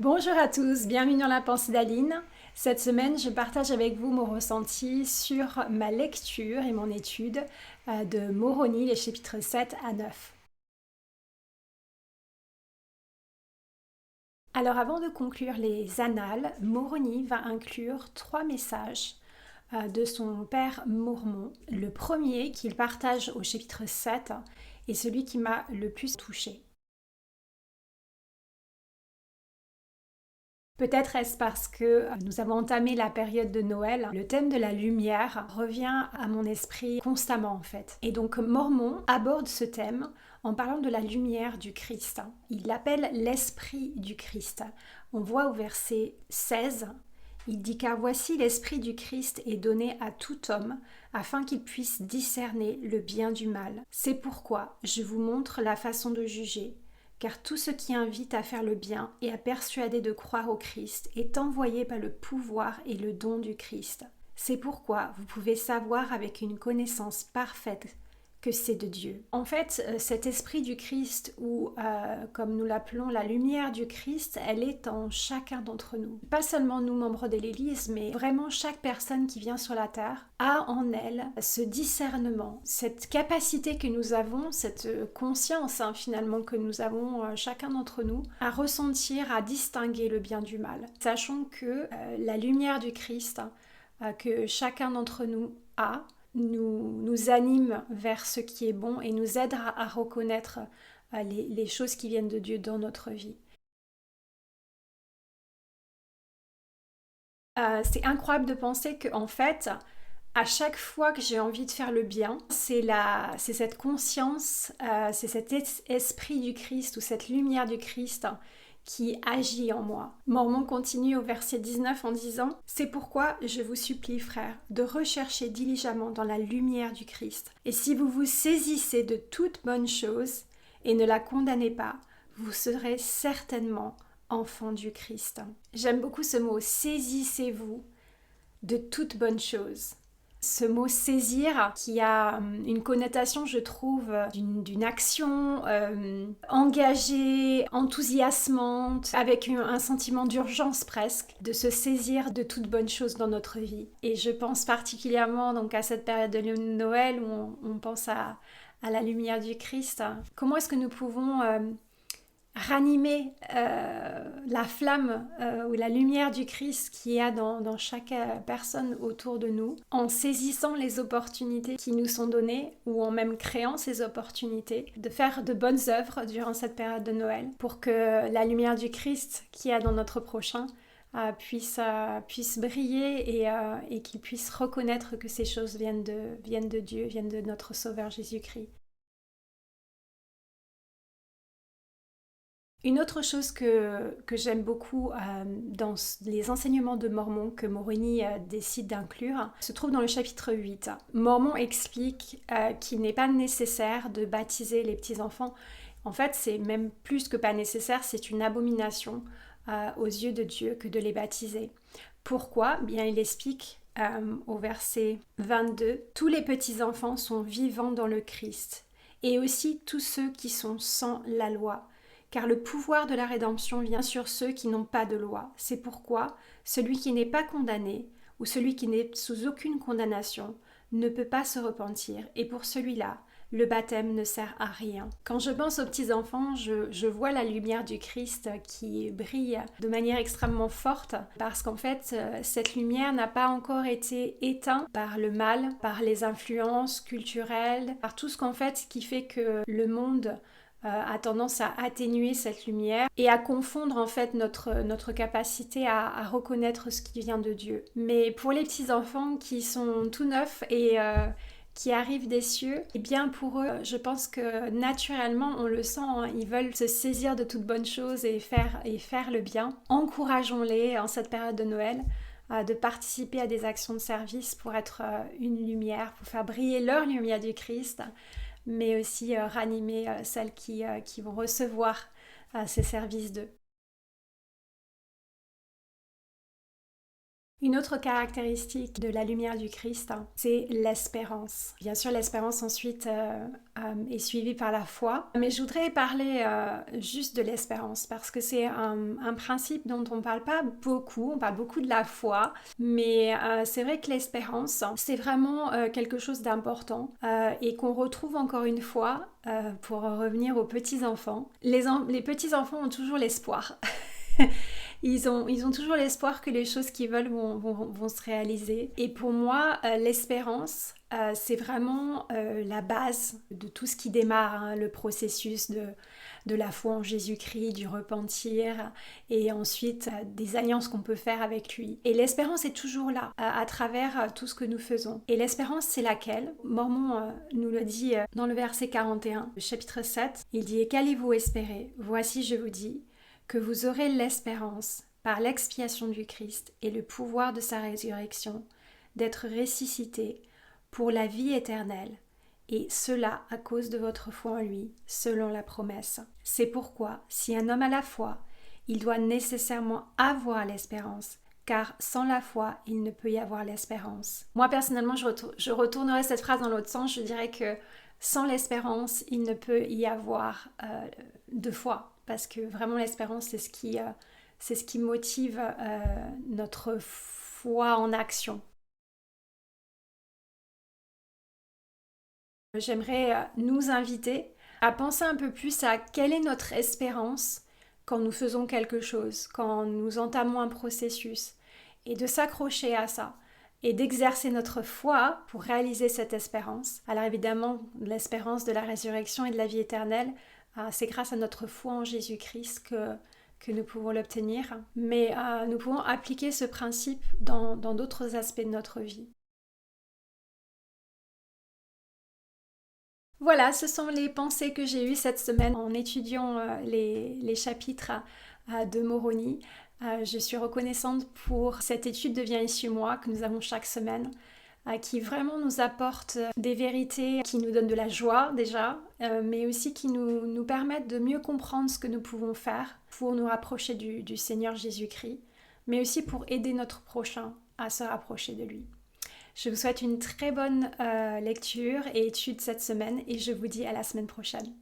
Bonjour à tous, bienvenue dans la pensée d'Aline. Cette semaine, je partage avec vous mon ressenti sur ma lecture et mon étude de Moroni, les chapitres 7 à 9. Alors avant de conclure les annales, Moroni va inclure 3 messages de son père Mormon. Le premier qu'il partage au chapitre 7 est celui qui m'a le plus touchée. Peut-être est-ce parce que nous avons entamé la période de Noël. Le thème de la lumière revient à mon esprit constamment en fait. Et donc Mormon aborde ce thème en parlant de la lumière du Christ. Il l'appelle l'esprit du Christ. On voit au verset 16, il dit car voici l'esprit du Christ est donné à tout homme afin qu'il puisse discerner le bien du mal. C'est pourquoi je vous montre la façon de juger car tout ce qui invite à faire le bien et à persuader de croire au Christ est envoyé par le pouvoir et le don du Christ. C'est pourquoi vous pouvez savoir avec une connaissance parfaite que c'est de Dieu. En fait, cet esprit du Christ, ou comme nous l'appelons la lumière du Christ, elle est en chacun d'entre nous. Pas seulement nous, membres de l'Église, mais vraiment chaque personne qui vient sur la terre a en elle ce discernement, cette capacité que nous avons, cette conscience finalement que nous avons chacun d'entre nous, à ressentir, à distinguer le bien du mal. Sachons que la lumière du Christ que chacun d'entre nous a, nous anime vers ce qui est bon et nous aide à reconnaître les choses qui viennent de Dieu dans notre vie. C'est incroyable de penser qu'en fait, à chaque fois que j'ai envie de faire le bien, c'est cette conscience, c'est cet esprit du Christ ou cette lumière du Christ qui agit en moi. Mormon continue au verset 19 en disant « C'est pourquoi je vous supplie, frères, de rechercher diligemment dans la lumière du Christ. Et si vous vous saisissez de toute bonne chose et ne la condamnez pas, vous serez certainement enfants du Christ. » J'aime beaucoup ce mot « saisissez-vous de toute bonne chose ». Ce mot saisir qui a une connotation, je trouve, d'une action engagée, enthousiasmante, avec un sentiment d'urgence presque, de se saisir de toute bonne chose dans notre vie. Et je pense particulièrement donc à cette période de Noël où on pense à la lumière du Christ. Comment est-ce que nous pouvons ranimer la flamme ou la lumière du Christ qu'il y a dans chaque personne autour de nous, en saisissant les opportunités qui nous sont données ou en même créant ces opportunités, de faire de bonnes œuvres durant cette période de Noël pour que la lumière du Christ qu'il y a dans notre prochain puisse briller et qu'il puisse reconnaître que ces choses viennent de Dieu, viennent de notre Sauveur Jésus-Christ. Une autre chose que j'aime beaucoup dans les enseignements de Mormon que Moroni décide d'inclure se trouve dans le chapitre 8. Mormon explique qu'il n'est pas nécessaire de baptiser les petits-enfants. En fait, c'est même plus que pas nécessaire, c'est une abomination aux yeux de Dieu que de les baptiser. Pourquoi? Bien, il explique au verset 22, « Tous les petits-enfants sont vivants dans le Christ, et aussi tous ceux qui sont sans la loi. » Car le pouvoir de la rédemption vient sur ceux qui n'ont pas de loi. C'est pourquoi celui qui n'est pas condamné ou celui qui n'est sous aucune condamnation ne peut pas se repentir. Et pour celui-là, le baptême ne sert à rien. Quand je pense aux petits-enfants, je vois la lumière du Christ qui brille de manière extrêmement forte parce qu'en fait, cette lumière n'a pas encore été éteinte par le mal, par les influences culturelles, par tout ce qu'en fait qui fait que le monde a tendance à atténuer cette lumière et à confondre en fait notre capacité à reconnaître ce qui vient de Dieu. Mais pour les petits enfants qui sont tout neufs et qui arrivent des cieux, et bien pour eux, je pense que naturellement, on le sent, hein, ils veulent se saisir de toutes bonnes choses et faire le bien. Encourageons-les en cette période de Noël de participer à des actions de service pour être une lumière, pour faire briller leur lumière du Christ, mais aussi ranimer celles qui vont recevoir ces services d'eux. Une autre caractéristique de la lumière du Christ, c'est l'espérance. Bien sûr, l'espérance ensuite est suivie par la foi, mais je voudrais parler juste de l'espérance parce que c'est un principe dont on ne parle pas beaucoup. On parle beaucoup de la foi, mais c'est vrai que l'espérance, c'est vraiment quelque chose d'important et qu'on retrouve encore une fois pour revenir aux petits-enfants. Les petits-enfants ont toujours l'espoir. Ils ont toujours l'espoir que les choses qu'ils veulent vont se réaliser. Et pour moi, l'espérance, c'est vraiment la base de tout ce qui démarre, hein, le processus de la foi en Jésus-Christ, du repentir et ensuite des alliances qu'on peut faire avec lui. Et l'espérance est toujours là, à travers tout ce que nous faisons. Et l'espérance, c'est laquelle? Mormon nous le dit dans le verset 41, le chapitre 7. Il dit « Et qu'allez-vous espérer? Voici, je vous dis, que vous aurez l'espérance, par l'expiation du Christ et le pouvoir de sa résurrection, d'être ressuscité pour la vie éternelle, et cela à cause de votre foi en lui, selon la promesse. C'est pourquoi, si un homme a la foi, il doit nécessairement avoir l'espérance, car sans la foi, il ne peut y avoir l'espérance. » Moi, personnellement, je retournerai cette phrase dans l'autre sens. Je dirais que sans l'espérance, il ne peut y avoir de foi. Parce que vraiment l'espérance, c'est ce qui motive notre foi en action. J'aimerais nous inviter à penser un peu plus à quelle est notre espérance quand nous faisons quelque chose, quand nous entamons un processus, et de s'accrocher à ça, et d'exercer notre foi pour réaliser cette espérance. Alors évidemment, l'espérance de la résurrection et de la vie éternelle, c'est grâce à notre foi en Jésus-Christ que nous pouvons l'obtenir, mais nous pouvons appliquer ce principe dans d'autres aspects de notre vie. Voilà, ce sont les pensées que j'ai eues cette semaine en étudiant les chapitres de Moroni. Je suis reconnaissante pour cette étude de Viens ici moi que nous avons chaque semaine, qui vraiment nous apporte des vérités qui nous donnent de la joie déjà, mais aussi qui nous permettent de mieux comprendre ce que nous pouvons faire pour nous rapprocher du Seigneur Jésus-Christ, mais aussi pour aider notre prochain à se rapprocher de lui. Je vous souhaite une très bonne lecture et étude cette semaine et je vous dis à la semaine prochaine.